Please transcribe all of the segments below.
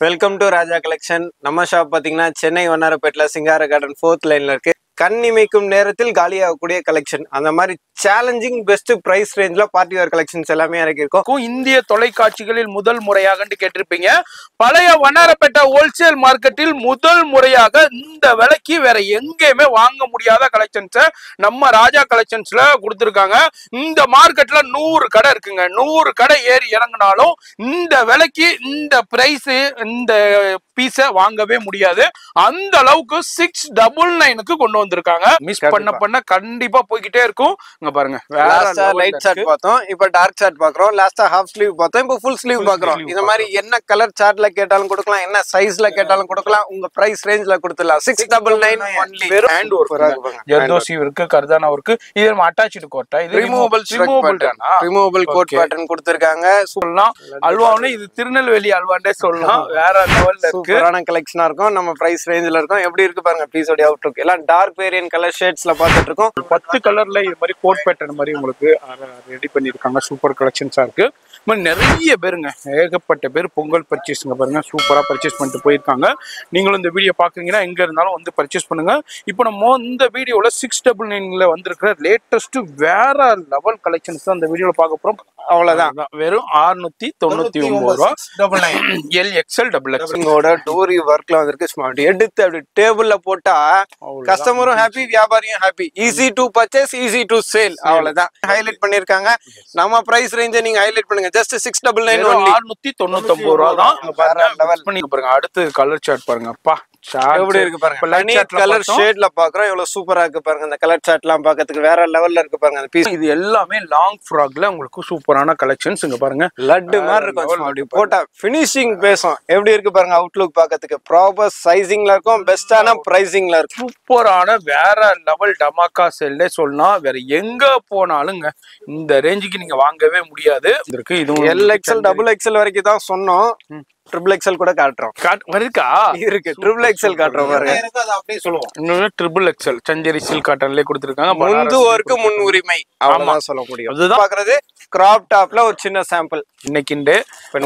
Welcome to Raja collection. நம்ம shop பாத்தீங்கன்னா சென்னை வண்ணாரப்பேட்ல சிங்கார garden 4th லைன்ல இருக்கு. கண் இமைக்கும் நேரத்தில் காலியாகக்கூடிய கலெக்ஷன், அந்த மாதிரி சேலஞ்சிங் பெஸ்ட் பிரைஸ் ரேஞ்ச்ல பார்ட்டி வேர் கலெக்ஷன்ஸ் எல்லாமே இறக்கிருக்கோம். இந்திய தொலைக்காட்சிகளில் முதல் முறையாக கேட்டிருப்பீங்க. பழைய வண்ணாரப்பேட்டை ஹோல்சேல் மார்க்கெட்டில் முதல் முறையாக இந்த விலைக்கு வேற எங்கேயுமே வாங்க முடியாத கலெக்ஷன்ஸை நம்ம ராஜா கலெக்ஷன்ஸ்ல கொடுத்துருக்காங்க. இந்த மார்க்கெட்ல 100 கடை இருக்குங்க. 100 கடை ஏறி இறங்கினாலும் இந்த விலைக்கு இந்த பிரைஸ் இந்த பீஸை வாங்கவே முடியாது. அந்த அளவுக்கு 699க்கு கொண்டு வந்திருக்காங்க. மிஸ் பண்ண கண்டிப்பா போய்கிட்டே இருக்கும். இங்க பாருங்க, லாஸ்டா லைட் சார்ட் பார்த்தோம், இப்ப டார்க் சார்ட் பாக்குறோம். லாஸ்டா ஹாஃப் ஸ்லீவ் பார்த்தோம், இப்ப ஃபுல் ஸ்லீவ் பாக்குறோம். இந்த மாதிரி என்ன கலர் சார்ட்ல கேட்டாலும் கொடுக்கலாம், என்ன சைஸ்ல கேட்டாலும் கொடுக்கலாம். உங்க பிரைஸ் ரேஞ்ச்ல கொடுத்துடலாம். 699 ஒன்லி. ஹேண்ட் வொர்க், ஜர்தோசி இருக்கு, கர்தானா இருக்கு. இது நம்ம அட்டாச்ட் கோட்டா, இது ரிமூவபிள் கோட் பேட்டர்ன் கொடுத்திருக்காங்க. சொல்லலாம் அல்வாவுல இது திருநெல்வேலி அல்வாண்டே சொல்லலாம். வேற லெவல்ல இருக்கு. சூப்பரான கலெக்ஷனா இருக்கும். நம்ம பிரைஸ் ரேஞ்ச்ல இருக்கும். எப்படி இருக்கு பாருங்க பீஸோட அவுட்லுக். எல்லாம் டார்க் வேரியன்ட் கலர் ஷேட்ஸ்ல பார்த்துட்டு இருக்கோம். 10 கலர்ல இது மாதிரி கோட் பேட்டர்ன் மாதிரி உங்களுக்கு ரெடி பண்ணிருக்காங்க. சூப்பர் கலெக்ஷன்ஸா இருக்கு. நிறைய பேருங்க, ஏகப்பட்ட பேர் பொங்கல் பர்ச்சேஸ்ங்க பாருங்க, சூப்பரா பர்ச்சேஸ் பண்ணிட்டு போயிருக்காங்க. நீங்களும் இந்த வீடியோ பாக்குறீங்கன்னா எங்க இருந்தாலும் வந்து பர்ச்சேஸ் பண்ணுங்க. இப்போ நம்ம இந்த வீடியோல 699ல வந்திருக்கிற லேட்டஸ்ட் வேற லெவல் கலெக்ஷன்ஸ் தான் இந்த வீடியோல பார்க்க போறோம். அவ்வளவுதான். வெறும் 699 ரூபா. LXL XXL டோரி ஒர்க்ல வந்திருக்கு. ஸ்மார்ட் எடுத்து அப்படி டேபிள்ல போட்டா கஸ்டமரும் ஹாப்பி, வியாபாரியும் happy. Easy to purchase, easy to sale. அவ்வளவுதான் ஹைலைட் பண்ணிருக்காங்க. நம்ம பிரைஸ் ரேஞ்சை நீங்க ஹைலைட் பண்ணுங்க. Just 699 only. 699 ரூபா தான். பாருங்க, அடுத்து கலர் சார்ட் பாருங்க. அப்பா எப்படி இருக்கு பாருங்க. கலர் ஷேட்ல பாக்குறோம். எவ்வளவு சூப்பரா இருக்கு பாருங்க. இந்த கலர் சார்ட் எல்லாம் பாக்கிறதுக்கு வேற லெவல்ல இருக்கு பாருங்க. அந்த பீஸ் இது எல்லாமே லாங் ஃப்ராக்ல உங்களுக்கு சூப்பரான கலெக்ஷன்ஸ். இங்க பாருங்க, லட்டு மாதிரி இருக்கும். அப்படி போட்டா ஃபினிஷிங் பேசும். எப்படி இருக்கு பாருங்க. அவுட்லுக் பாக்கிறதுக்கு ப்ராப்பர் சைசிங்ல இருக்கும். பெஸ்டான பிரைசிங்ல இருக்கும். சூப்பரான வேற லெவல் டமாக்கா செல்லே சொல்லலாம். வேற எங்க போனாலுங்க இந்த ரேஞ்சுக்கு நீங்க வாங்கவே முடியாது. இதுவும் LXL XXL வரைக்கும் தான் சொன்னோம். XXL கூட காட்டுறோம். இருக்கா? இருக்கு. XXL காட்டுறோம் பாருங்க. அப்படியே சொல்லுவோம். XXL சஞ்சரி சில்க் காட்டன்லயே கொடுத்திருக்காங்க. முந்துவோருக்கு முன் உரிமை. அவ்வளவுதான் சொல்ல முடியும். அதுதான் பாக்குறது. கிராப் டாப்ல ஒரு சின்ன சாம்பிள் இன்னைக்கு.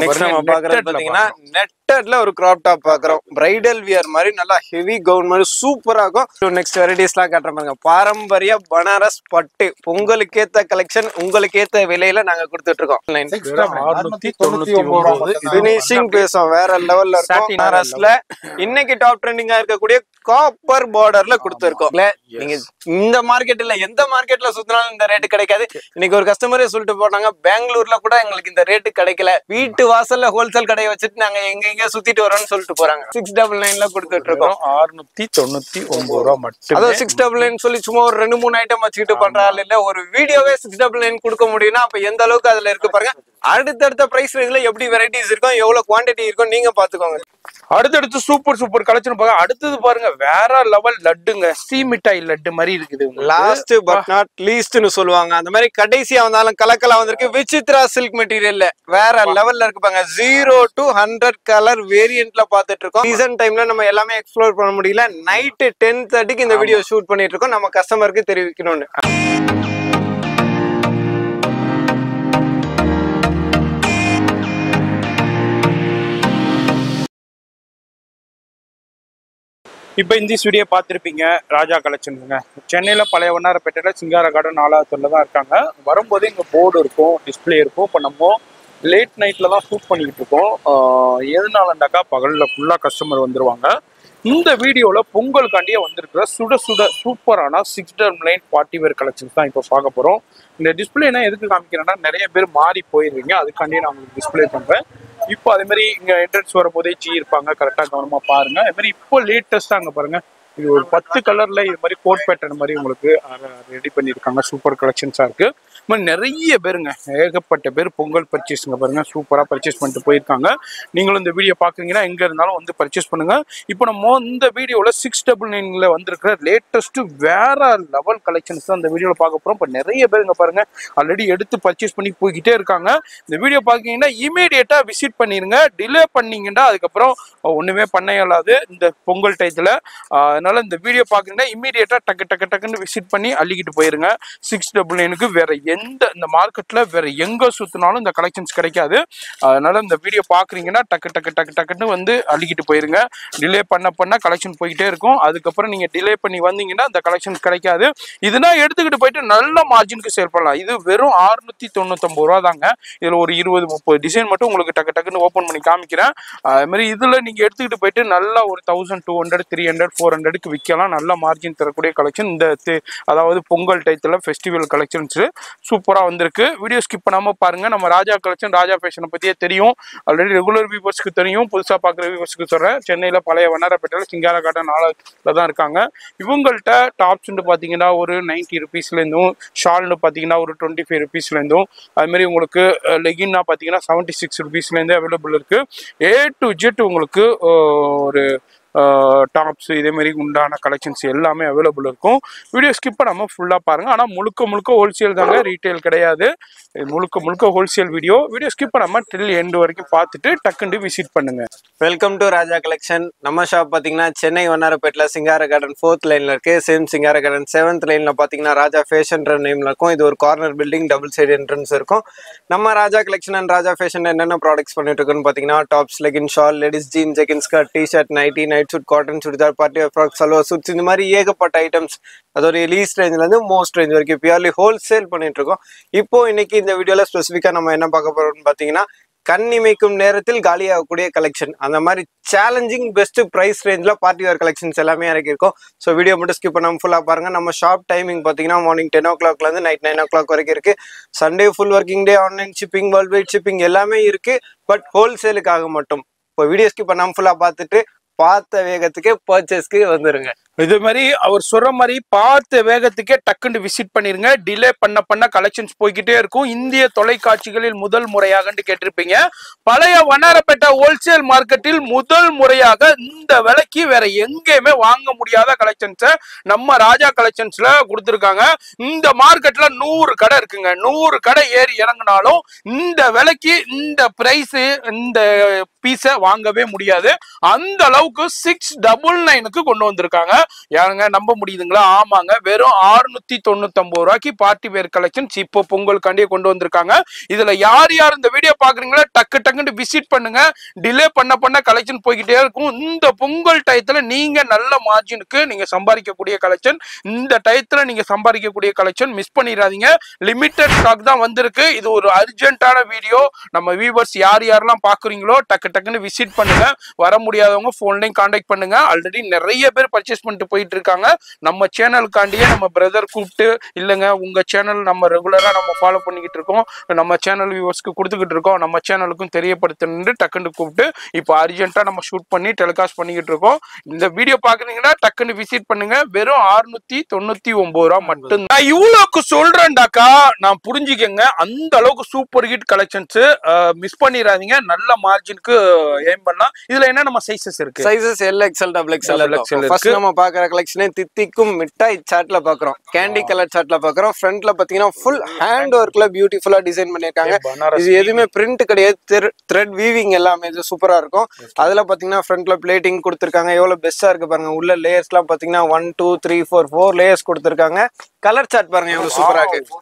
நெக்ஸ்ட் நம்ம பாக்குறது பாத்தீங்கன்னா நெட்டட்ல ஒரு கிராப் டாப் பாக்குறோம். பிரைடல் வியர் மாதிரி நல்லா ஹெவி கவுன் மாதிரி சூப்பரா இருக்கும். நெக்ஸ்ட் வெரைட்டிஸ் எல்லாம் காட்டுறோம் பாருங்க. பாரம்பரிய பனாரஸ் பட்டு உங்களுக்கு ஏத்த கலெக்ஷன், உங்களுக்கு ஏத்த விலையில நாங்க கொடுத்துட்டு இருக்கோம். 699. பினிஷிங் பேசும் வேற லெவல்ல இருக்கும். பனாரஸ்ல இன்னைக்கு டாப் ட்ரெண்டிங்கா இருக்கக்கூடிய காப்பர் பார்டர்ல கொடுத்துருக்கோம். நீங்க இந்த மார்க்கெட்ல எந்த மார்க்கெட்ல சுத்தினாலும் இந்த ரேட்டு கிடைக்காது. இன்னைக்கு ஒரு கஸ்டமரே சொல்லிட்டு போனாங்க, பெங்களூர்ல கூட எங்களுக்கு இந்த ரேட்டு கிடைக்கல, வீட்டு வாசல்ல ஹோல்சேல் கடையை வச்சுட்டு நாங்க எங்க சுத்திட்டு வரோம்னு சொல்லிட்டு போறாங்க. 699ல கொடுத்துட்டு இருக்கோம். 699 ரூபா மட்டும். அதாவது 699 சொல்லி சும்மா ஒரு 2-3 ஐட்டம் வச்சுக்கிட்டு பண்ற ஆள் இல்ல. ஒரு வீடியோவே 699 கொடுக்க முடியும்னா அப்ப எந்த அளவுக்கு அதுல இருக்கு பாருங்க. அடுத்தடுத்த பிரைஸ் ரேஞ்ச்ல எப்படி வெரைட்டிஸ் இருக்கும், எவ்வளவு குவான்டிட்டி இருக்கும் நீங்க பாத்துக்கோங்க. அடுத்தடுத்து சூப்பர் கலெக்ஷன் பாருங்க. அடுத்தது பாருங்க, வேற லெவல் லட்டுங்க. மிட்டாய் லட்டு மாதிரி இருக்குது. லாஸ்ட் பட் நாட் லீஸ்ட்னு சொல்லுவாங்க. அந்த மாதிரி கடைசியா வந்தாலும் கலக்கலா வந்திருக்கு. விசித்ரா சில்க் மெட்டீரியல்ல வேற லெவல்ல இருக்கு பாருங்க. 0 to 100 கலர் வேரியன்ட்ல பாத்துட்டு இருக்கோம். சீசன் டைம்ல நம்ம எல்லாமே எக்ஸ்ப்ளோர் பண்ண முடியல. நைட் 10:30க்கு இந்த வீடியோ ஷூட் பண்ணிட்டு இருக்கோம். நம்ம கஸ்டமருக்கு தெரிவிக்கணும்னு. இப்போ இந்த வீடியோ பார்த்துருப்பீங்க. ராஜா கலெக்ஷனுங்க. சென்னையில பழைய வண்ணாரப்பேட்டையில சிங்கார கார்டன் 4th தான் இருக்காங்க. வரும்போது இங்கே போர்டு இருக்கும், டிஸ்பிளே இருக்கும். இப்போ நம்ம லேட் நைட்ல தான் ஷூட் பண்ணிக்கிட்டு இருக்கோம். எதுனாலண்டாக்கா பகலில் ஃபுல்லாக கஸ்டமர் வந்துருவாங்க. இந்த வீடியோவில் பொங்கலுக்காண்டியே வந்திருக்கிற சுட சூப்பரான 699 பார்ட்டி வேர் கலெக்ஷன்ஸ் தான் இப்போ பார்க்க போகிறோம். இந்த டிஸ்பிளேனா எதுக்கு காமிக்கிறேன்னா, நிறைய பேர் மாறி போயிருவீங்க, அதுக்காண்டியே நான் உங்களுக்கு டிஸ்பிளே பண்ணுறேன். இப்போ அதே மாதிரி இங்கே என்ட்ரன்ஸ் வரும்போதே இருப்பாங்க, கரெக்டாக கவனமாக பாருங்க. அதே மாதிரி இப்போ லேட்டஸ்ட்டாக அங்கே பாருங்க, இது ஒரு 10 கலர்ல இது மாதிரி கோட் பேட்டர்ன் மாதிரி உங்களுக்கு ரெடி பண்ணியிருக்காங்க. சூப்பர் கலெக்ஷன்ஸா இருக்கு. நிறைய பேருங்க, ஏகப்பட்ட பேர் பொங்கல் பர்ச்சேஸ்ங்க பாருங்க, சூப்பரா பர்ச்சேஸ் பண்ணிட்டு போயிருக்காங்க. நீங்களும் இந்த வீடியோ பாக்குறீங்கன்னா எங்க இருந்தாலும் வந்து பர்ச்சேஸ் பண்ணுங்க. இப்போ நம்ம இந்த வீடியோல 699ல வந்திருக்கிற லேட்டஸ்ட் வேற லெவல் கலெக்ஷன்ஸ் தான் இந்த வீடியோல பார்க்க போறோம். இப்போ நிறைய பேருங்க பாருங்க ஆல்ரெடி எடுத்து பர்ச்சேஸ் பண்ணி போய்கிட்டே இருக்காங்க. இந்த வீடியோ பாத்தீங்கன்னா இமீடியட்டா விசிட் பண்ணிருங்க. டிலே பண்ணீங்கன்னா அதுக்கப்புறம் ஒண்ணுமே பண்ண இயலாது இந்த பொங்கல் டயத்துல. அதனால இந்த வீடியோ பாக்குறீங்கன்னா இமீடியட்டா டக்குன்னு விசிட் பண்ணி அள்ளிக்கிட்டு போயிருங்க. 699க்கு வேற எந்த இந்த மார்க்கெட்ல வேற எங்க சுத்தினாலும் இந்த கலெக்ஷன்ஸ் கிடைக்காது. அதனால இந்த வீடியோ பாக்குறீங்கன்னா டக்குன்னு வந்து அள்ளிக்கிட்டு போயிருங்க. டிலே பண்ண கலெக்ஷன் போயிட்டே இருக்கும். அதுக்கப்புறம் நீங்க டிலே பண்ணி வந்தீங்கன்னா இந்த கலெக்ஷன் கிடைக்காது. இதுனா எடுத்துக்கிட்டு போயிட்டு நல்ல மார்ஜினுக்கு சேல் பண்ணலாம். இது வெறும் 699 ரூபா தாங்க. இதுல ஒரு 20-30 டிசைன் மட்டும் உங்களுக்கு டக்குன்னு ஓபன் பண்ணி காமிக்கிறேன். அது மாதிரி இதுல நீங்க எடுத்துக்கிட்டு போயிட்டு நல்லா ஒரு 1200, 300, 400க்கு விற்கலாம். நல்ல மார்ஜின் தரக்கூடிய கலெக்ஷன் இந்த அதாவது பொங்கல் டைத்துல ஃபெஸ்டிவல் கலெக்ஷன்ஸ் சூப்பரா வந்திருக்கு. வீடியோ ஸ்கிப் பண்ணாம பாருங்க. நம்ம ராஜா கலெக்ஷன், ராஜா ஃபேஷனை பத்தியே தெரியும். ஆல்ரெடி ரெகுலர் வியூவர்ஸ்க்கு தெரியும். புதுசா பாக்குற வியூவர்ஸ்க்கு சொல்றேன். சென்னையில பழைய வண்ணாரப்பேட்டையில சிங்கார கார்டன் 4 தான் இருக்காங்க. இவங்கள்ட்ட டாப்ஸ் பாத்தீங்கன்னா ஒரு 90 ருபீஸ்ல இருந்தும், ஷால்னு பாத்தீங்கன்னா ஒரு 25 ருபீஸ்ல இருந்தும், அது மாதிரி உங்களுக்கு லெகின்னா பாத்தீங்கன்னா 76 ருபீஸ்ல இருந்து அவைலபிள் இருக்கு. A to Z உங்களுக்கு ஒரு டாப்ஸ் இதே மாதிரி உண்டான கலெக்ஷன்ஸ் எல்லாமே அவைலபிள் இருக்கும். வீடியோ ஸ்கிப் பண்ணாம ஃபுல்லா பாருங்க. ஆனா முழுக்க ஹோல்சேல் தாங்க, ரீட்டைல் கிடையாது. முழுக்க ஹோல்சேல் வீடியோ ஸ்கிப் பண்ணாம டில் எண்ட் வரைக்கும் பார்த்துட்டு டக்குன்னு விசிட் பண்ணுங்க. Welcome to Raja collection. நம்ம ஷாப் பாத்தீங்கன்னா சென்னை வண்ணாரப்பேட்டில் சிங்கார கார்டன் 4th லைன்ல இருக்கு. சேம் சிங்கார கார்டன் 7th லைன்ல பாத்தீங்கன்னா ராஜா ஃபேஷன்ற நேம்ல இருக்கும். இது ஒரு corner building, double side entrance இருக்கும். நம்ம Raja collection and Raja fashion என்னென்ன ப்ராடக்ட்ஸ் பண்ணிட்டு இருக்கோன்னு பாத்தீங்கன்னா tops, legging, shawl, ladies jean, jegging, skirt, T-shirt, nightie, night suit, cotton churidar, party frock, salwar suits, இந்த மாதிரி ஏகப்பட்ட ஐட்டம்ஸ் அதோட லீஸ்ட் ரேஞ்சில இருந்து மோஸ்ட் ரேஞ்ச் வரைக்கும் பியூர்லி ஹோல்சேல் பண்ணிட்டு இருக்கோம். இப்போ இன்னைக்கு இந்த வீடியோல ஸ்பெசிஃபிக்கா நம்ம என்ன பார்க்க போறோம்னு பாத்தீங்கன்னா கண்ணிமைக்கும் நேரத்தில் காலியாகக்கூடிய கலெக்ஷன், அந்த மாதிரி சேலஞ்சிங் பெஸ்ட் பிரைஸ் ரேஞ்சில் பார்ட்டி வேர் கலெக்ஷன்ஸ் எல்லாமே இறக்கிருக்கோம். ஸோ வீடியோ மட்டும் ஸ்கிப் பண்ணாமல் ஃபுல்லாக பாருங்க. நம்ம ஷாப் டைமிங் பார்த்தீங்கன்னா மார்னிங் 10 o'clockலேருந்து நைட் 9 o'clock வரைக்கும் இருக்கு. Sunday full working day, online shipping, world wide shipping எல்லாமே இருக்கு. பட் ஹோல்சேலுக்காக மட்டும். இப்போ வீடியோ ஸ்கிப் பண்ணாமல் ஃபுல்லாக பார்த்துட்டு பார்த்த வேகத்துக்கே பர்ச்சேஸ்க்கு வந்துருங்க. இது மாதிரி அவர் சொல்ற மாதிரி பார்த்த வேகத்துக்கே டக்குன்னு விசிட் பண்ணிருங்க. டிலே பண்ண கலெக்ஷன்ஸ் போய்கிட்டே இருக்கும். இந்திய தொலைக்காட்சிகளில் முதல் முறையாக கேட்டிருப்பீங்க. பழைய வண்ணாரப்பேட்டை ஹோல்சேல் மார்க்கெட்டில் முதல் முறையாக இந்த விலைக்கு வேற எங்கேயுமே வாங்க முடியாத கலெக்ஷன்ஸை நம்ம ராஜா கலெக்ஷன்ஸ்ல கொடுத்துருக்காங்க. இந்த மார்க்கெட்ல 100 கடை இருக்குங்க. 100 கடை ஏறி இறங்கினாலும் இந்த விலைக்கு இந்த பிரைஸ் இந்த பீஸை வாங்கவே முடியாது. அந்த அளவுக்கு 699க்கு கொண்டு வந்திருக்காங்க. யாருங்க நம்ப முடியுதுங்களா? ஆமாங்க, வெறும் 699 ரூபாய்க்கு பார்ட்டி வேர் கலெக்ஷன்ஸ் இப்போ பொங்கலுக்காண்டியே கொண்டு வந்திருக்காங்க. இதுல யார் இந்த வீடியோ பாக்குறீங்களா டக்குன்னு விசிட் பண்ணுங்க. டிலே பண்ண கலெக்ஷன் போய்கிட்டே இருக்கும். இந்த பொங்கல் டயத்துல நீங்க நல்ல மார்ஜினுக்கு நீங்க சம்பாதிக்கக்கூடிய கலெக்ஷன், இந்த டயத்துல நீங்க சம்பாதிக்கக்கூடிய கலெக்ஷன் மிஸ் பண்ணிடாதீங்க. லிமிடெட் ஸ்டாக் தான் வந்திருக்கு. இது ஒரு அர்ஜென்ட்டான வீடியோ. நம்ம வியூவர்ஸ் யாரெல்லாம் பாக்குறீங்களோ டக்குன்னு விசிட் பண்ணுங்க. வர முடியாதவங்க போன்லையும் கான்டாக்ட் பண்ணுங்க. ஆல்ரெடி நிறைய பேர் பர்ச்சேஸ் பண்ணிட்டு போயிட்டு இருக்காங்க. நம்ம சேனலுக்காண்டியே நம்ம பிரதர் கூப்பிட்டு, இல்லைங்க உங்க சேனல் நம்ம ரெகுலரா நம்ம ஃபாலோ பண்ணிக்கிட்டு இருக்கோம், நம்ம சேனல் வியூவர்ஸ்க்கு கொடுத்துக்கிட்டு இருக்கோம், நம்ம சேனலுக்கும் தெரியப்படுத்தணும்னு டக்குன்னு கூப்பிட்டு இப்போ அர்ஜென்ட்டா நம்ம ஷூட் பண்ணி டெலிகாஸ்ட் பண்ணிக்கிட்டு இருக்கோம். இந்த வீடியோ பாக்குறீங்கன்னா டக்குன்னு விசிட் பண்ணுங்க. வெறும் 699 ரூபா மட்டும். நான் இவ்வளவுக்கு சொல்றேன்டாக்கா, நான் புரிஞ்சுக்கங்க. அந்த அளவுக்கு சூப்பர் ஹிட் கலெக்ஷன்ஸ் மிஸ் பண்ணிடாதீங்க. நல்ல மார்ஜினுக்கு ஏம் பண்ணலாம். இதுல என்ன நம்ம சைஸஸ் இருக்கு? சைஸஸ் LXL, XXL இருக்கு. நம்ம பாக்குற கலெக்ஷனே தித்திக்கும் மிட்டாய் சாட்ல பாக்குறோம். கேண்டி கலர் சாட்ல பாக்குறோம். ஃப்ரண்ட்ல பாத்தீங்கன்னா ஃபுல் ஹேண்ட் ஒர்க்ல பியூட்டிஃபுல்லா டிசைன் பண்ணிருக்காங்க. இது எதுவுமே பிரிண்ட் கிடையாது, த்ரெட் வீவிங் எல்லாமே இது சூப்பரா இருக்கும். அதுல பாத்தீங்கன்னா ஃப்ரண்ட்ல பிளேட்டிங் கொடுத்திருக்காங்க. எவ்வளவு பெஸ்டா இருக்கு பாருங்க. உள்ள லேயர்ஸ் எல்லாம் பாத்தீங்கன்னா 1 2 3 4 லேயர்ஸ் கொடுத்திருக்காங்க. கலர் சாட் பாருங்க எவ்வளவு சூப்பரா இருக்கு.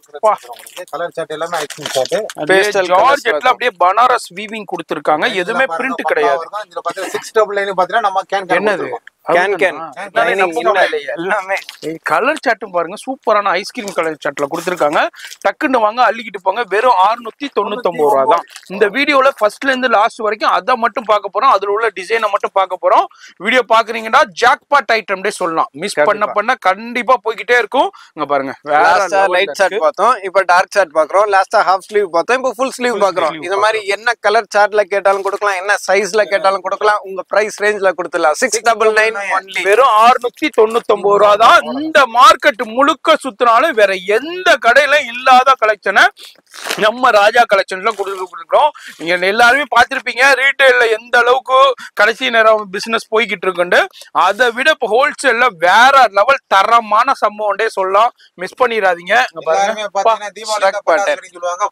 கலர் சாட் எல்லாமே ஐஸ்கிரீம் சாட், பேஸ்டல் ஜார்ஜெட்ல அப்படியே பனாரஸ் வீவிங் கொடுத்திருக்காங்க. எதுவுமே பிரிண்ட் கிடையாது. இதுல பாத்தீங்கன்னா 699 பாத்தீங்கன்னா நம்ம என்னது எல்லாமே கலர் சாட்டும் பாருங்க, சூப்பரான ஐஸ்கிரீம் கலர் சாட்ல கொடுத்திருக்காங்க. டக்குன்னு வாங்க அள்ளிக்கிட்டு போங்க. வெறும் 699 ரூபா தான். இந்த வீடியோல ஃபர்ஸ்ட்ல இருந்து லாஸ்ட் வரைக்கும் அதை மட்டும் பார்க்க போறோம். அதுல உள்ள டிசைனை மட்டும் பார்க்க போறோம். வீடியோ பாக்குறீங்கன்னா ஜாக்பாட் ஐட்டம் டே சொல்லலாம். மிஸ் பண்ண கண்டிப்பா போய்கிட்டே இருக்கும். இங்க பாருங்க, லைட் சாட் பார்த்தோம், இப்ப டார்க் சாட் பாக்குறோம். லாஸ்டா ஹாஃப் ஸ்லீவ் பார்த்தோம், இப்ப ஃபுல் ஸ்லீவ் பாக்குறோம். இந்த மாதிரி என்ன கலர் சாட்ல கேட்டாலும் கொடுக்கலாம், என்ன சைஸ்ல கேட்டாலும் கொடுக்கலாம். உங்க பிரைஸ் ரேஞ்ச்ல கொடுத்துடலாம். 699 வெறும் 699 ரூபா தான். இந்த மார்க்கெட் முழுக்க சுத்தினாலும் வேற எந்த கடையில இல்லாத கலெக்ஷனை நம்ம ராஜா கலெக்ஷன்ல கொடுத்துருக்கோம். நீங்க எல்லாருமே பார்த்திருப்பீங்க ரீட்டைல்ல எந்த அளவுக்கு கடைசி நேரம் பிசினஸ் போய்கிட்டு இருக்குன்னு. அதை விட இப்ப ஹோல்சேல்ல வேற லெவல் தரமான சம்பவம்டே சொல்லலாம். மிஸ் பண்ணிடாதீங்க.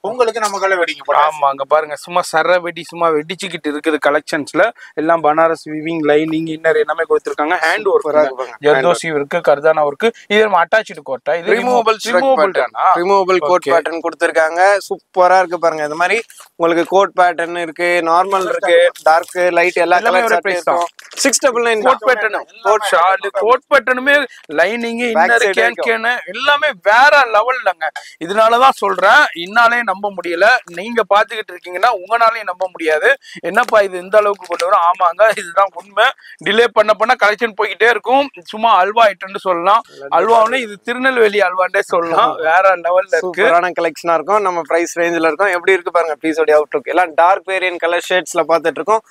பொங்கலுக்கு நம்ம கடை வெடிங்க. ஆமா, அங்க பாருங்க சும்மா சர வெடி சும்மா வெடிச்சுக்கிட்டு இருக்குது. கலெக்ஷன்ஸ்ல எல்லாம் பனாரஸ் வீவிங், லைனிங், இன்னர் எல்லாமே கொடுத்துருக்காங்க. கொடுத்துருக்காங்க. ஹேண்ட் ஒர்க் ஜர்தோசி இருக்கு, கர்தானா இருக்கு. இது நம்ம அட்டாச்டு கோட்டா, இது ரிமூவபிள் கோட் பேட்டர்ன் கொடுத்துருக்காங்க. சூப்பரா இருக்கு பாருங்க. இந்த மாதிரி உங்களுக்கு கோட் பேட்டர்ன் இருக்கு, நார்மல் இருக்கு, டார்க் லைட் எல்லா கலர் இருக்கும். 699 coat pattern, coat shawl, coat பேட்டர்னுமே லைனிங் இன்னர் கேன் எல்லாமே வேற லெவல்லங்க. இதனாலதான் சொல்றேன், இன்னாலே நம்ப முடியல. நீங்க பாத்துக்கிட்டு இருக்கீங்கன்னா உங்களாலையும் நம்ப முடியாது. என்னப்பா இது இந்த அளவுக்கு கொண்டு வரும்? ஆமாங்க, இதுதான் உண்மை. டிலே பண்ண கலெக்ஷன் போய்கிட்டே இருக்கும். சும்மா அல்வா ஐட்டம்னு சொல்லலாம். அல்வாவுல இது திருநெல்வேலி அல்வாண்டே சொல்லலாம். வேற லெவல்ல இருக்கு, கலெக்ஷனா இருக்கும். நம்ம பிரைஸ் ரேஞ்சில இருக்கும். எப்படி இருக்கு பாருங்க பீஸோட அவுட்லுக். எல்லாம் டார்க் வேரியன்ட் கலர் ஷேட்ஸ்ல பாத்துட்டு இருக்கோம்.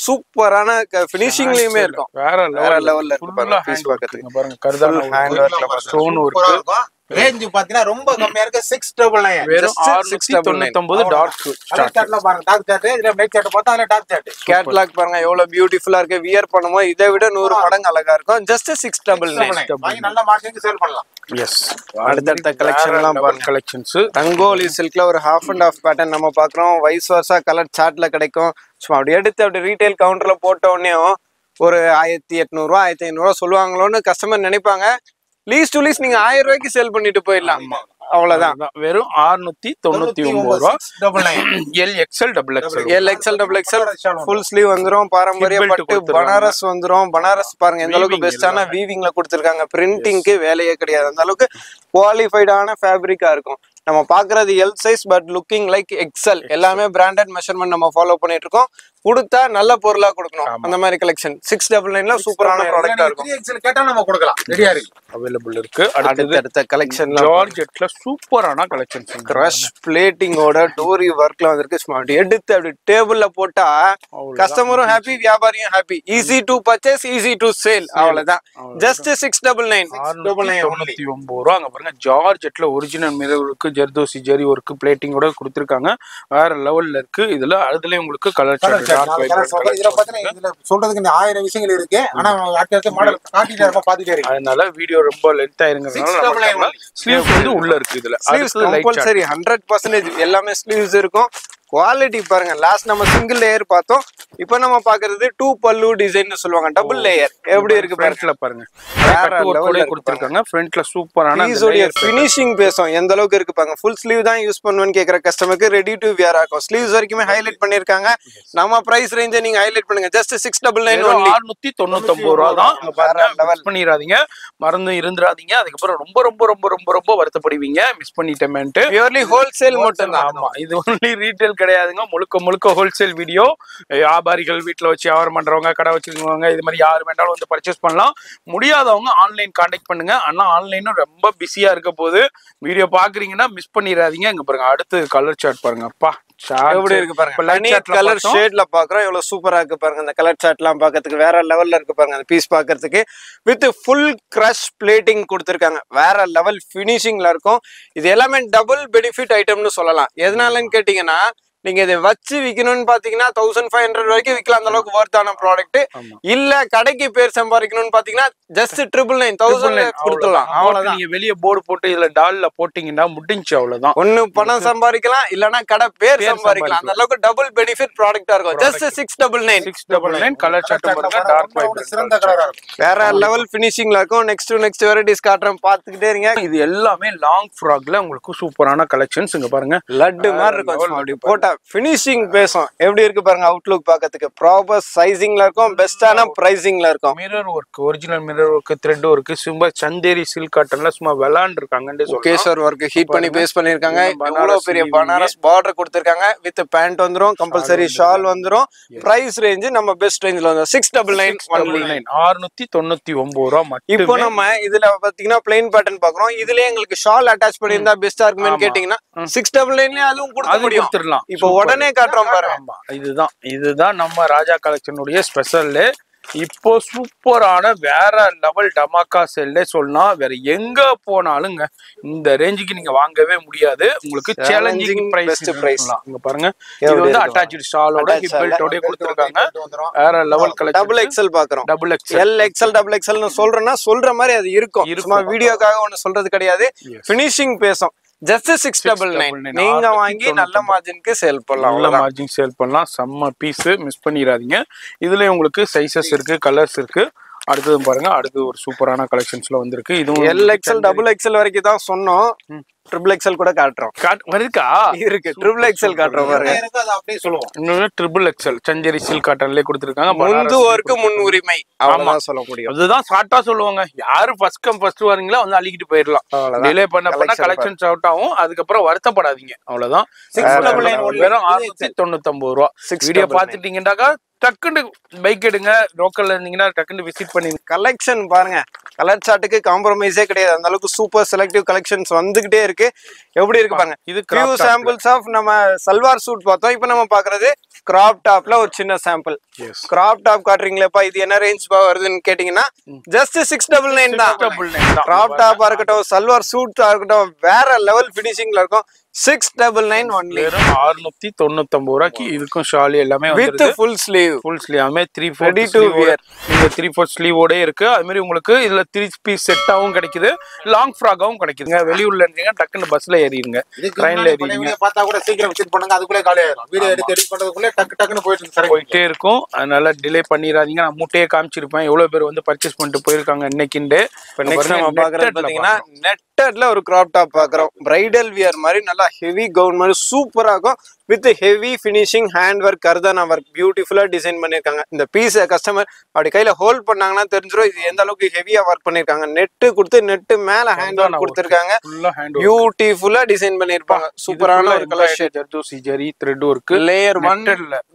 சூப்பரான ஃபினிஷிங்லயுமே இருக்கும். வேற லெவல்ல இருக்கு பாருங்க. பீஸ் பார்க்கிறதுக்கு பாருங்க, கர்தானா ஹேண்ட் ஒர்க்ல ஸ்டோன் ஒர்க். ரேஞ்ச் பாத்தீங்கன்னா ரொம்ப கம்மியா இருக்கு. 699 வெறும் 699 டார்க் சார்ட்ல பாருங்க. டார்க் சார்ட் இதுல லைட் சார்ட் பார்த்தா அதுல டார்க் சார்ட். கேட்லாக் பாருங்க எவ்வளவு பியூட்டிஃபுல்லா இருக்கு. வியர் பண்ணும்போது இதை விட 100 மடங்கு அழகா இருக்கும். ஜஸ்ட் 699 வாங்கி நல்ல மார்க்கெட்டுக்கு சேல் பண்ணலாம். எஸ், அடுத்த கலெக்ஷன் எல்லாம் பாருங்க. கலெக்ஷன்ஸ் ரங்கோலி சில்க்ல ஒரு ஹாஃப் அண்ட் ஹாஃப் பேட்டர்ன் நம்ம பாக்குறோம். வைஸ் வர்சா கலர் சார்ட்ல கிடைக்கும். சும்மா அப்படி எடுத்து அப்படி ரீட்டைல் கவுண்டர்ல போட்ட உடனே ஒரு 1800 ரூபா 1500 ரூபா சொல்லுவாங்களோன்னு கஸ்டமர் நினைப்பாங்க. லீஸ்ட் டு லீஸ்ட் நீங்க 1000 ரூபாய்க்கு சேல் பண்ணிட்டு போயிடலாம். அவ்வளவுதான். வெறும் 699 ரூபா. L XL double XL full sleeve வந்துரும். பாரம்பரிய பட்டு பனாரஸ் வந்துரும். பனாரஸ் பாருங்க எந்த அளவுக்கு பெஸ்டான வீவிங்ல கொடுத்திருக்காங்க. பிரிண்டிங்க்கு வேலையே கிடையாது. அந்த அளவுக்கு குவாலிஃபைடான ஃபேப்ரிக்கா இருக்கும். நம்ம பாக்குறது L size but looking like XL. எல்லாமே பிராண்டட் மெஷர்மெண்ட் நம்ம ஃபாலோ பண்ணிட்டு இருக்கோம். கொடுத்தா நல்ல பொருளா கொடுக்கணும். அந்த மாதிரி கலெக்ஷன் 699 சூப்பரான ப்ராடக்ட்டா இருக்கும். 3XL கேட்டா நம்ம கொடுக்கலாம். ரெடியா இருக்கு, அவைலபிள் இருக்கு. அடுத்த கலெக்ஷன்ல ஜார்ஜெட்ல சூப்பரான கலெக்ஷன்ஸ். கிரஷ் பிளேட்டிங்கோட டோரி ஒர்க்ல வந்திருக்கு. ஸ்மார்ட் எடுத்து அப்படி டேபிள்ல போட்டா கஸ்டமரும் ஹாப்பி, வியாபாரியும் happy. Easy to purchase, easy to sale. அவ்வளவுதான். ஜஸ்ட் 699 ரூபா. அங்க பாருங்க, ஜார்ஜெட்ல ஒரிஜினல் மிரர் இருக்கு, ஜர்தோசி ஜெரி ஒர்க் பிளேட்டிங்கோட கொடுத்திருக்காங்க. வேற லெவல்ல இருக்கு. இதுல அதுலயே உங்களுக்கு கலர் சார்ட் இதுல பாத்தீங்கன்னா இதுல சொல்றதுக்கு 1000 விஷயங்கள் இருக்கு. ஆனா அடுத்த மாடல் காட்டிட்டே இருப்போம், பாத்துட்டே இருக்கு. அதனால வீடியோ ரொம்ப லென்த் ஆயிருங்கறதுனால ஸ்லீவ்ஸ் வந்து உள்ள இருக்கு. இதுல ஸ்லீவ்ஸ் கம்பல்சரி 100% எல்லாமே ஸ்லீவ்ஸ் இருக்கும். குவாலிட்டி பாருங்க. லாஸ்ட் நம்ம சிங்கிள் லேயர் பார்த்தோம். இப்போ நம்ம பாக்குறது 2 பல்லு டிசைன் சொல்லுவாங்க. டபுள் லேயர் எப்படி இருக்கு பாருங்க. வேற லெவல்ல கொடுத்திருக்காங்க. ஃப்ரண்ட்ல சூப்பரான பீஸோட ஃபினிஷிங் பேசும். எந்த அளவுக்கு இருக்கு பாருங்க. ஃபுல் ஸ்லீவ் தான் யூஸ் பண்ணுவேன்னு கேக்குற கஸ்டமருக்கு ரெடி டு வியர் ஆகும். ஸ்லீவ்ஸ் வரைக்குமே ஹைலைட் பண்ணிருக்காங்க. நம்ம பிரைஸ் ரேஞ்சை நீங்க ஹைலைட் பண்ணுங்க. Just 699 only. 699 ரூபாய் தான். பாருங்க, மிஸ் பண்ணிராதீங்க, மறந்து இருந்துராதீங்க. அதுக்கு அப்புறம் ரொம்ப ரொம்ப ரொம்ப ரொம்ப ரொம்ப வருத்தப்படுவீங்க மிஸ் பண்ணிட்டேன்ட்டு. பியூர்லி ஹோல்சேல் மட்டும் தான். ஆமா, இது ஒன்லி ரீட்டைல் கிடையாதுங்க. முழுக்க ஹோல்சேல் வீடியோ. வியாபாரிகள் வீட்டுல வச்சு வியாபாரம் பண்றவங்க, கடை வச்சிருக்கவங்க, இது மாதிரி யாரு வேண்டாலும் வந்து பர்ச்சேஸ் பண்ணலாம். முடியாதவங்க ஆன்லைன் கான்டாக்ட் பண்ணுங்க. ஆனா ஆன்லைனும் ரொம்ப பிஸியா இருக்க போது வீடியோ பாக்குறீங்கன்னா மிஸ் பண்ணிடாதீங்க. இங்க பாருங்க, அடுத்து கலர் சார்ட் பாருங்க. அப்பா எப்படி இருக்கு பாருங்க. கலர் ஷேட்ல பாக்குறோம். எவ்வளவு சூப்பரா இருக்கு பாருங்க. இந்த கலர் சார்ட் எல்லாம் பாக்கிறதுக்கு வேற லெவல்ல இருக்கு பாருங்க. அந்த பீஸ் பாக்கிறதுக்கு வித் ஃபுல் கிரஷ் பிளேட்டிங் கொடுத்திருக்காங்க. வேற லெவல் பினிஷிங்ல இருக்கும். இது எல்லாமே டபுள் பெனிஃபிட் ஐட்டம்னு சொல்லலாம். எதனாலன்னு கேட்டீங்கன்னா, நீங்க இதை வச்சு விக்கணும்னு பாத்தீங்கன்னா 1500 வரைக்கும் விற்கலாம். அந்த அளவுக்கு வர்த்தான ப்ராடக்ட். இல்ல கடைக்கு பேர் சம்பாதிக்கணும்னு பாத்தீங்கன்னா ஜஸ்ட் 999 கொடுத்துடலாம். அவ்வளவுதான். நீங்க வெளியே போர்டு போட்டு இதுல டால்ல போட்டீங்கன்னா முடிஞ்சு. அவ்வளவுதான். ஒண்ணு பணம் சம்பாதிக்கலாம், இல்லன்னா கடை பேர் சம்பாதிக்கலாம். அந்த அளவுக்கு டபுள் பெனிஃபிட் ப்ராடக்ட்டா இருக்கும். ஜஸ்ட் 699 கலர் சார்ட் பாருங்க. டார்க் வைப்ரன்ட் சிறந்த கலரா இருக்கும். வேற லெவல் பினிஷிங்ல இருக்கும். நெக்ஸ்ட் வெரைட்டிஸ் காட்டுறேன், பாத்துக்கிட்டே இருங்க. இது எல்லாமே லாங் ஃப்ராக்ல உங்களுக்கு சூப்பரான கலெக்ஷன்ஸ். இங்க பாருங்க, லட்டு மாதிரி இருக்கும். அப்படி போட்டா ஃபினிஷிங் பேசும். எப்படி இருக்கு பாருங்க. அவுட்லுக் பாக்கிறதுக்கு ப்ராப்பர் சைசிங்ல இருக்கும். பெஸ்டான பிரைசிங்ல இருக்கும். Mirror work, original mirror work, thread work, சும்மா சந்தேரி சில்க் காட்டன்ல சும்மா விளாண்டு இருக்காங்க. கேசர் ஒர்க் ஹீட் பண்ணி பேஸ் பண்ணிருக்காங்க. எவ்வளவு பெரிய பனாரஸ் பார்டர் கொடுத்திருக்காங்க. வித் பேண்ட் வந்துரும், கம்பல்சரி ஷால் வந்துரும். பிரைஸ் ரேஞ்ச் நம்ம பெஸ்ட் ரேஞ்ச்ல வந்து 699 699 ரூபாய் மட்டும். இப்போ நம்ம இதுல பாத்தீங்கன்னா பிளைன் பேட்டர்ன் பாக்குறோம். இதுலயே எங்களுக்கு ஷால் அட்டாச் பண்ணியிருந்தா பெஸ்டா இருக்குமே கேட்டீங்கன்னா 699 அதுவும் கொடுக்க முடியும். இப்போ உடனே காட்டுறோம் பாருங்க. இதுதான் நம்ம ராஜா கலெக்ஷனுடைய ஸ்பெஷல். இப்போ சூப்பரான வேற லெவல் டமாக்கா செல்லே சொல்லலாம். வேற எங்க போனாலுங்க இந்த ரேஞ்சுக்கு நீங்க வாங்கவே முடியாது. உங்களுக்கு சேலஞ்சிங் பிரைஸ். இங்க பாருங்க, இது வந்து அட்டாச்ட் ஷாலோட ஹிப் பெல்ட்டோட கொடுத்திருக்காங்க. வேற லெவல் கலெக்ஷன். டபுள் எக்ஸ்எல் பாக்குறோம். Double XL, L XL, double XL சொல்றேன்னா சொல்ற மாதிரி அது இருக்கும். சும்மா வீடியோக்காக ஒண்ணு சொல்றது கிடையாது. ஃபினிஷிங் பேசும். ஜஸ்ட் 699 நீங்க வாங்கி நல்ல மார்ஜினுக்கு சேல் பண்ணலாம். நல்ல மார்ஜின் சேல் பண்ணலாம். செம்ம பீஸ், மிஸ் பண்ணிடாதீங்க. இதுல உங்களுக்கு சைஸஸ் இருக்கு, கலர்ஸ் இருக்கு. அடுத்தது பாருங்க, அடுத்து ஒரு சூப்பரான கலெக்ஷன்ஸ்ல வந்திருக்கு. இதுவும் LXL டபுள் XL வரைக்கும் தான் சொன்னோம். ட்ரிபிள் XL கூட காட்டுறோம். இருக்கா? இருக்கு. ட்ரிபிள் XL காட்டுறோம் பாருங்க. அப்படியே சொல்லுவோம். இன்னொன்னு ட்ரிபிள் XL சஞ்சரி சில்க் காட்டன்லயே கொடுத்துருக்காங்க. முந்துவோருக்கு முன் உரிமை அவ்வளவுதான் சொல்ல முடியும். அதுதான் ஷார்ட்டா சொல்லுவாங்க. யாரு ஃபர்ஸ்ட் கம் ஃபர்ஸ்ட் வரீங்களோ வந்து அள்ளிக்கிட்டு போயிடலாம். டிலே பண்ண கலெக்ஷன்ஸ் அவுட் ஆகும். அதுக்கப்புறம் வருத்தப்படாதீங்க. அவ்வளவுதான். வெறும் 699 ரூபா. வீடியோ பாத்துட்டீங்கன்னாக்கா டக்குன்னு பைக் எடுங்க. லோக்கல்ல இருந்தீங்கன்னா டக்குன்னு விசிட் பண்ணி கலெக்ஷன் பாருங்க. கலர் சார்ட்டுக்கு காம்ப்ரமைஸே கிடையாது. அந்த அளவுக்கு சூப்பர் செலக்டிவ் கலெக்ஷன்ஸ் வந்துகிட்டே இருக்கு. எப்படி இருக்கு பாருங்க. இது ஃபியூ சாம்பிள்ஸ் ஆஃப் நம்ம சல்வார் சூட் பார்த்தோம். இப்போ நம்ம பாக்குறது கிராப் டாப்ல ஒரு சின்ன சாம்பிள். கிராப் டாப் காட்டுறீங்களேப்பா, இது என்ன ரேஞ்ச் வருதுன்னு கேட்டீங்கன்னா ஜஸ்ட் 699 தான். கிராப் டாப்பா இருக்கட்டும், சல்வார் சூட்டா இருக்கட்டும், வேற லெவல் பினிஷிங்ல இருக்கும். 699 ஒன்லி. 699 ரூபாய்க்கு இதுக்கும் ஷாலி எல்லாமே with full sleeve. Full sleeve அதுமே 3/4 ரெடி டு வியர். நீங்க 3/4 ஸ்லீவோட இருக்கு. அது மாதிரி உங்களுக்கு இதுல 3 பீஸ் செட்டாவும் கிடைக்குது, லாங் ஃப்ராகாவும் கிடைக்குதுங்க. வெளியூர்ல இருந்தீங்க டக்குன்னு பஸ்ல ஏறிடுங்க, ட்ரெயின்ல ஏறிடுங்க. பார்த்தா கூட சீக்கிரம் விசிட் பண்ணுங்க. அதுக்குள்ளே காலி ஆயிடும். வீடியோ எடுத்து எடிட் பண்றதுக்குள்ளே டக்குன்னு போயிட்டே இருக்கும். அதனால டிலே பண்ணிடாதீங்க. நான் மூட்டையே காமிச்சிருப்பேன் எவ்வளவு பேர் வந்து பர்ச்சேஸ் பண்ணிட்டு போயிருக்காங்க இன்னைக்குண்டு. இப்போ நெக்ஸ்ட் நம்ம பாக்குறது பாத்தீங்கன்னா நெட்டட்ல ஒரு கிராப் டாப் பாக்குறோம். பிரைடல் வியர் மாதிரி நல்லா ஹெவி கவுன் மாதிரி சூப்பரா இருக்கும். With heavy finishing hand work, கர்தானா ஒர்க் பியூட்டிஃபுல்லா டிசைன் பண்ணிருக்காங்க. இந்த பீஸ் கஸ்டமர் அப்படி கையில ஹோல்ட் பண்ணாங்கன்னா தெரிஞ்சிடும் இது எந்த அளவுக்கு ஹெவியா ஒர்க் பண்ணிருக்காங்க. நெட்டு கொடுத்து நெட்டு மேல ஹேண்ட் ஒர்க் கொடுத்திருக்காங்க. பியூட்டிஃபுல்லா டிசைன் பண்ணிருப்பாங்க. சூப்பரான ஒரு colour shade. Zari thread work. Layer 1,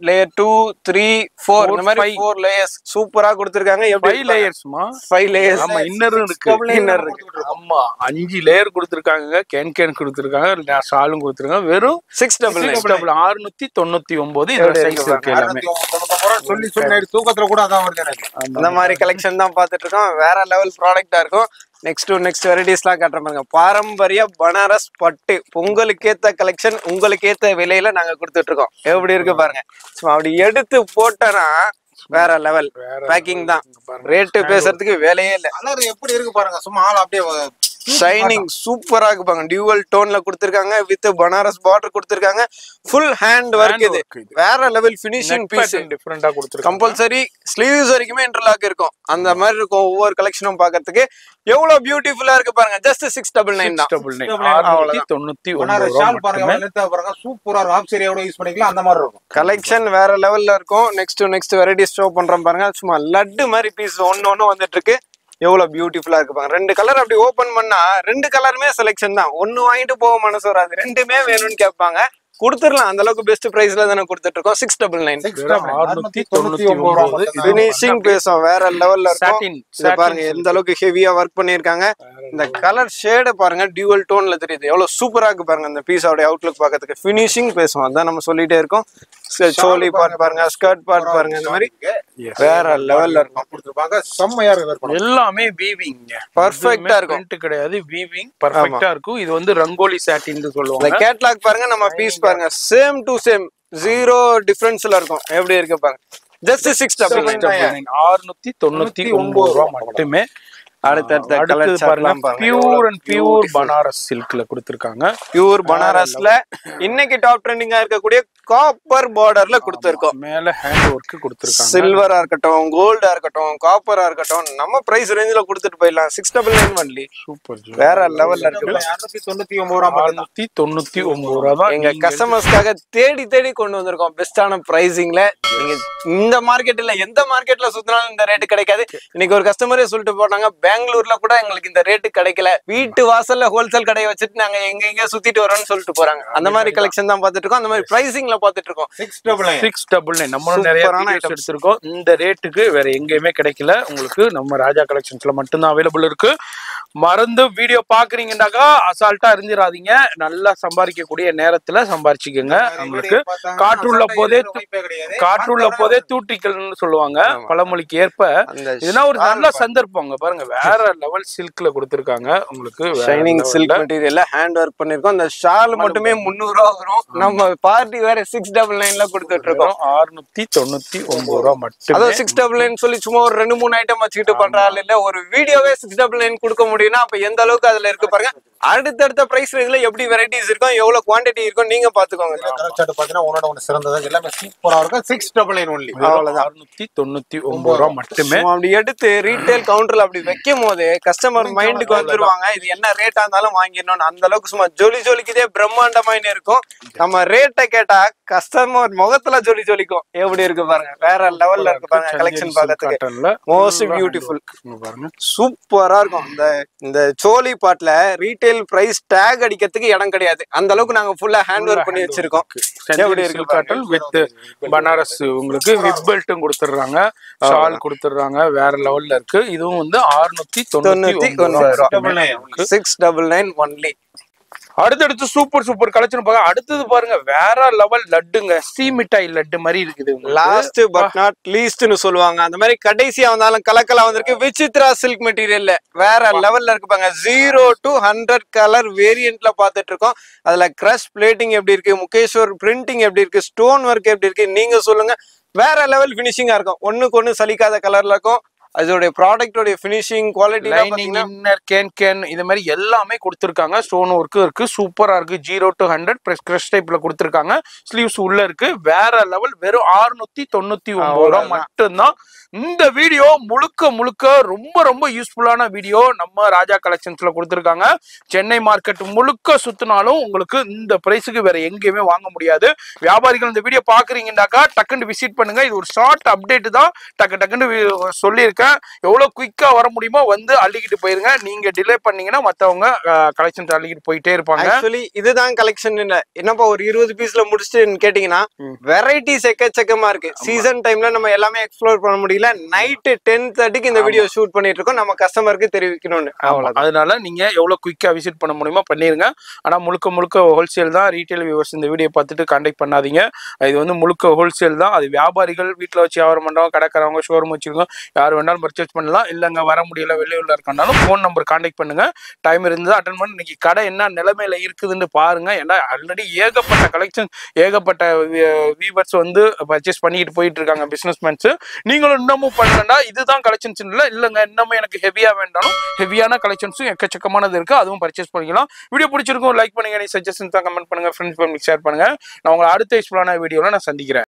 layer 2, 3, 4 இந்த மாதிரி 4 லேயர்ஸ் சூப்பரா கொடுத்திருக்காங்க. 5 லேயர்ஸ்மா. 5 லேயர்ஸ். ஆமா, இன்னரும் இருக்கு. இன்னர் இருக்கு. ஆமா, 5 லேயர் கொடுத்திருக்காங்க. கேன் கொடுத்திருக்காங்க. ஷாலும் கொடுத்திருக்காங்க. வெறும் 699 699 இதோட சைஸ் இருக்கு. எல்லாமே சொல்லி தூக்கத்துல கூட அதான் வருது எனக்கு. அந்த மாதிரி கலெக்ஷன் தான் பாத்துட்டு இருக்கோம். வேற லெவல் ப்ராடக்ட்டா இருக்கும். நெக்ஸ்ட் வெரைட்டிஸ்லாம் காட்டுற பாருங்க. பாரம்பரிய பனாரஸ் பட்டு பொங்கலுக்கு ஏத்த கலெக்ஷன், உங்களுக்கு ஏத்த விலையில நாங்க கொடுத்துட்டு இருக்கோம். எப்படி இருக்கு பாருங்க. அப்படி எடுத்து போட்டனா வேற லெவல் பேக்கிங் தான். ரேட்டு பேசுறதுக்கு வேலையே இல்ல. கலர் எப்படி இருக்கு பாருங்க. சும்மா ஆள் அப்படியே ஷைனிங் சூப்பரா இருக்கு பாருங்க. டியூவல் டோன்ல கொடுத்திருக்காங்க. வித் பனாரஸ் பார்டர் கொடுத்திருக்காங்க. Full hand work. இது வேற லெவல் ஃபினிஷிங் பீஸ். டிஃபரெண்டா கொடுத்திருக்காங்க. கம்பல்சரி ஸ்லீவ்ஸ் வரைக்குமே இன்டர்லாக் இருக்கும். அந்த மாதிரி இருக்கும். ஒவ்வொரு கலெக்ஷனும் பாக்கிறதுக்கு எவ்வளவு பியூட்டிஃபுல்லா இருக்கு பாருங்க. ஜஸ்ட் 699 தான். 699 ஷால் பாருங்க. லென்த்தா பாருங்க. சூப்பரா இருக்கும். ஆப் சரியாவோட யூஸ் பண்ணிக்கலாம். அந்த மாதிரி இருக்கும். கலெக்ஷன் வேற லெவல்ல இருக்கும். நெக்ஸ்ட் வெரைட்டிஸ் ஷோ பண்றோம் பாருங்க. சும்மா லட்டு மாதிரி பீஸ் ஒன்னு வந்துட்டு இருக்கு. எவ்வளவு பியூட்டிஃபுல்லா இருக்கு பாருங்க. 2 கலர் அப்படி ஓபன் பண்ணா 2 கலருமே செலெக்ஷன் தான். ஒன்னு வாங்கிட்டு போக மனசு வராது. 2மே வேணும்னு கேட்பாங்க. கொடுத்துடலாம். அந்த அளவுக்கு பெஸ்ட் பிரைஸ்ல தானே கொடுத்துட்டு இருக்கோம். 699 ஃபினிஷிங் பேசும். வேற லெவல்ல இருக்கும். இத பாருங்க எந்த அளவுக்கு ஹெவியா ஒர்க் பண்ணிருக்காங்க. இந்த கலர் ஷேட பாருங்க. டியூவல் டோன்ல தெரியுது. எவ்வளவு சூப்பரா இருக்கு பாருங்க. இந்த பீஸோட அவுட்லுக் பாக்கிறதுக்கு ஃபினிஷிங் பேசும். அதான் நம்ம சொல்லிட்டே இருக்கோம். சோலி பார்ட் பாருங்க, ஸ்கர்ட் பார்ட் பாருங்க. இந்த மாதிரி வேற லெவல்ல இருக்கும். கொடுத்துருப்பாங்க. செம்மையா இருக்கு. எல்லாமே வீவிங் பர்ஃபெக்ட்டா இருக்கும். பிரிண்ட் கிடையாது, வீவிங் பர்ஃபெக்ட்டா இருக்கும். இது வந்து ரங்கோலி சாட்டின்னு சொல்லுவாங்க. இந்த கேட்லாக் பாருங்க. நம்ம பீஸ் பாருங்க. சேம் டு சேம், ஜீரோ டிஃபரன்ஸ்ல இருக்கும். எப்படி இருக்கு பாருங்க. ஜஸ்ட் 699 699 ரூபாய் மட்டுமே. அடுத்த கலர் பாருங்க. பியூர் அண்ட் பியூர் பனாரஸ் சில்க்ல கொடுத்திருக்காங்க. பியூர் பனாரஸ்ல இன்னைக்கு டாப் ட்ரெண்டிங்கா இருக்கக்கூடிய காப்பர் பார்டர்ல கொடுத்திருக்கோம். மேல ஹேண்ட் ஒர்க் கொடுத்திருக்காங்க. சில்வரா இருக்கட்டும், கோல்டா இருக்கட்டும், காப்பரா இருக்கட்டும், நம்ம பிரைஸ் ரேஞ்சில கொடுத்துட்டு போயிடலாம். 699 ஒன்லி. சூப்பர். வேற லெவல்ல இருக்கு. 699 ரூபாய் தான் எங்க கஸ்டமர்ஸ்க்காக தேடி கொண்டு வந்திருக்கோம். பெஸ்டான பிரைசிங்ல. நீங்க இந்த மார்க்கெட்ல எந்த மார்க்கெட்ல சுத்தினாலும் இந்த ரேட்டு கிடைக்காது. இன்னைக்கு ஒரு கஸ்டமரே சொல்லிட்டு போனாங்க, பெங்களூர்ல கூட எங்களுக்கு இந்த ரேட்டு கிடைக்கல. வீட்டு வாசல்ல ஹோல்சேல் கடையை வச்சுட்டு நாங்க எங்க சுத்திட்டு வரோம்னு சொல்லிட்டு போறாங்க. அந்த மாதிரி கலெக்ஷன் தான் பாத்துட்டு இருக்கோம். அந்த மாதிரி பிரைசிங்ல பாத்துட்டு இருக்கோம். 699 நம்மளும் நிறைய ஐட்டம்ஸ் எடுத்திருக்கோம். இந்த ரேட்டுக்கு வேற எங்கேயுமே கிடைக்கல. உங்களுக்கு நம்ம ராஜா கலெக்ஷன்ஸ்ல மட்டும்தான் அவைலபிள் இருக்கு. மறந்து வீடியோ பாக்குறீங்கன்னாக்கா அசால்ட்டா இருந்துடாதீங்க. நல்லா சம்பாதிக்கக்கூடிய நேரத்துல சம்பாரிச்சுக்கோங்க. உங்களுக்கு காற்றுள்ள போதே தூட்டிக்கல்னு சொல்லுவாங்க பழமொழிக்கு ஏற்ப. இதுனா ஒரு நல்ல சந்தர்ப்பங்க பாருங்க. வேற லெவல் சில்க்ல கொடுத்திருக்காங்க. உங்களுக்கு ஷைனிங் சில்க் மெட்டீரியல்ல ஹேண்ட் ஒர்க் பண்ணிருக்கோம். அந்த ஷால் மட்டுமே 300 ரூபா வரும். நம்ம பார்ட்டி வேற 699ல கொடுத்துட்டு இருக்கோம். 699 ரூபா மட்டும். அதாவது 699 சொல்லி சும்மா ஒரு 2-3 ஐட்டம் வச்சுக்கிட்டு பண்றாள் இல்ல. ஒரு வீடியோவே 699 கொடுக்க முடியும்னா அப்ப எந்த அளவுக்கு அதுல இருக்கு பாருங்க. அடுத்தடுத்த பிரைஸ் ரேஞ்ச்ல எப்படி வெரைட்டிஸ் இருக்கும், எவ்வளவு குவாண்டிட்டி இருக்கும் நீங்க பாத்துக்கோங்க. கலர் சார்ட் பாத்தீங்கன்னா ஒன்னோட ஒண்ணு சிறந்தது, எல்லாமே சூப்பரா இருக்கும். 699 ஒன்லி, அவ்வளவுதான். 699 ரூபா மட்டுமே. அப்படி எடுத்து ரீட்டைல் கவுண்டர்ல அப்படி வைக்கும் போது கஸ்டமர் மைண்டுக்கு வந்துருவாங்க, இது என்ன ரேட்டா இருந்தாலும் வாங்கிடணும். அந்த அளவுக்கு சும்மா ஜொலி ஜொலிக்குதே பிரம்மாண்டமாயின்னு இருக்கும். நம்ம ரேட்டை கேட்டா கஸ்டமர் முகத்துல ஜொலி ஜொலிக்கும். எப்படி இருக்கு பாருங்க, வேற லெவல்ல இருக்கு பாருங்க. கலெக்ஷன் பார்க்கிறதுக்கு மோஸ்ட் பியூட்டிஃபுல், சூப்பரா இருக்கும். இந்த சோலி பாட்ல ரீட்டைல் பிரைஸ் டேக் அடிக்கிறதுக்கு இடம் கிடையாது. அந்த அளவுக்கு நாங்க ஃபுல்லா ஹேண்ட் ஒர்க் பண்ணி வச்சிருக்கோம். எப்படி இருக்கு காட்டன் வித் பனாரஸ், உங்களுக்கு விப் பெல்ட்டும் கொடுத்துறாங்க, ஷால் கொடுத்துறாங்க, வேற லெவல்ல இருக்கு. இதுவும் வந்து 699 699 ஒன்லி. அடுத்தடுத்து சூப்பர் கலெக்ஷன் பாருங்க. அடுத்தது பாருங்க, வேற லெவல் லட்டுங்க, சீ மிட்டாய் லட்டு மாதிரி இருக்குது. லாஸ்ட் பட் நாட் லீஸ்ட்னு சொல்லுவாங்க, அந்த மாதிரி கடைசியா வந்தாலும் கலக்கலா வந்திருக்கு. விசித்ரா சில்க் மெட்டீரியல்ல வேற லெவல்ல இருக்கு பாருங்க. 0 to 100 கலர் வேரியன்ட்ல பாத்துட்டு இருக்கோம். அதுல கிரஷ் பிளேட்டிங் எப்படி இருக்கு, முகேஸ்வர் பிரிண்டிங் எப்படி இருக்கு, ஸ்டோன் ஒர்க் எப்படி இருக்கு, நீங்க சொல்லுங்க. வேற லெவல் பினிஷிங்கா இருக்கும், ஒண்ணுக்கு ஒண்ணு சலிக்காத கலர்ல இருக்கும். அதோடைய ப்ராடக்டோட finishing quality, lining, inner, can இது மாதிரி எல்லாமே கொடுத்துருக்காங்க. ஸ்டோன் ஒர்க்கு இருக்கு, சூப்பரா இருக்கு. 0 to 100 கிரஷ் டைப்ல கொடுத்துருக்காங்க. ஸ்லீவ்ஸ் உள்ள இருக்கு. வேற லெவல். வெறும் 699 ரூபா மட்டும்தான். இந்த வீடியோ முழுக்க ரொம்ப யூஸ்ஃபுல்லான வீடியோ நம்ம ராஜா கலெக்ஷன்ஸ்ல கொடுத்துருக்காங்க. சென்னை மார்க்கெட் முழுக்க சுத்தினாலும் உங்களுக்கு இந்த பிரைஸுக்கு வேற எங்கேயுமே வாங்க முடியாது. வியாபாரிகள் இந்த வீடியோ பாக்குறீங்கன்னாக்கா டக்குன்னு விசிட் பண்ணுங்க. இது ஒரு ஷார்ட் அப்டேட் தான், டக்குன்னு சொல்லியிருக்கேன். எவ்வளவு குயிக்கா வர முடியுமோ வந்து அள்ளிக்கிட்டு போயிருங்க. நீங்க டிலே பண்ணீங்கன்னா மத்தவங்க கலெக்ஷன் அள்ளிக்கிட்டு போயிட்டே இருப்பாங்க. ஆக்சுவலி இதுதான் கலெக்ஷன். என்னப்பா ஒரு 20 பீஸ்ல முடிச்சுட்டு கேட்டீங்கன்னா வெரைட்டிஸ் எக்கச்சக்கமா இருக்கு. சீசன் டைம்ல நம்ம எல்லாமே எக்ஸ்ப்ளோர் பண்ண முடியல. நைட்டு 10:30க்கு இந்த வீடியோ ஷூட் பண்ணிட்டு இருக்கோம், நம்ம கஸ்டமருக்கு தெரிவிக்கணும்னு. அதனால நீங்க எவ்வளவு குயிக்கா விசிட் பண்ண முடியுமோ பண்ணிருங்க. ஆனா முழுக்க ஹோல்சேல் தான். ரீட்டைல் வியூவர்ஸ் இந்த வீடியோ பார்த்துட்டு கான்டாக்ட் பண்ணாதீங்க. இது வந்து முழுக்க ஹோல்சேல் தான். அது வியாபாரிகள் வீட்டுல வச்சு வியாபாரம் பண்றவங்க, கடைக்காரவங்க, ஷோரூம் வச்சிருக்கோம், யார் வேணாலும் பர்ச்சேஸ் பண்ணலாம். இல்லங்க வர முடியல, வெளியூர்ல இருக்கனாலும் போன் நம்பர் கான்டாக்ட் பண்ணுங்க. டைம் இருந்தா அட்டன் பண்ணி இன்னைக்கு கடை என்ன நிலைமையில இருக்குதுன்னு பாருங்க. ஏன்னா ஆல்ரெடி ஏகப்பட்ட கலெக்ஷன், ஏகப்பட்ட வியூவர்ஸ் வந்து பர்ச்சேஸ் பண்ணிட்டு போயிட்டு இருக்காங்க, பிசினஸ்மேன்ஸ். நீங்களும் இன்னமும் பண்ணலன்னா இதுதான் கலெக்ஷன்ஸ் இல்லங்க, இன்னமும் எனக்கு ஹெவியா வேண்டாம், ஹெவியான கலெக்ஷன்ஸும் எக்கச்சக்கமானது இருக்கு, அதுவும் பர்ச்சேஸ் பண்ணிக்கலாம். வீடியோ பிடிச்சிருக்கும் லைக் பண்ணுங்க, சஜஷன்ஸ் தான் கமெண்ட் பண்ணுங்க, ஃப்ரெண்ட்ஸ் ஷேர் பண்ணுங்க. நான் உங்களை அடுத்த யூஸ்ஃபுல்லான வீடியோல நான் சந்திக்கிறேன்.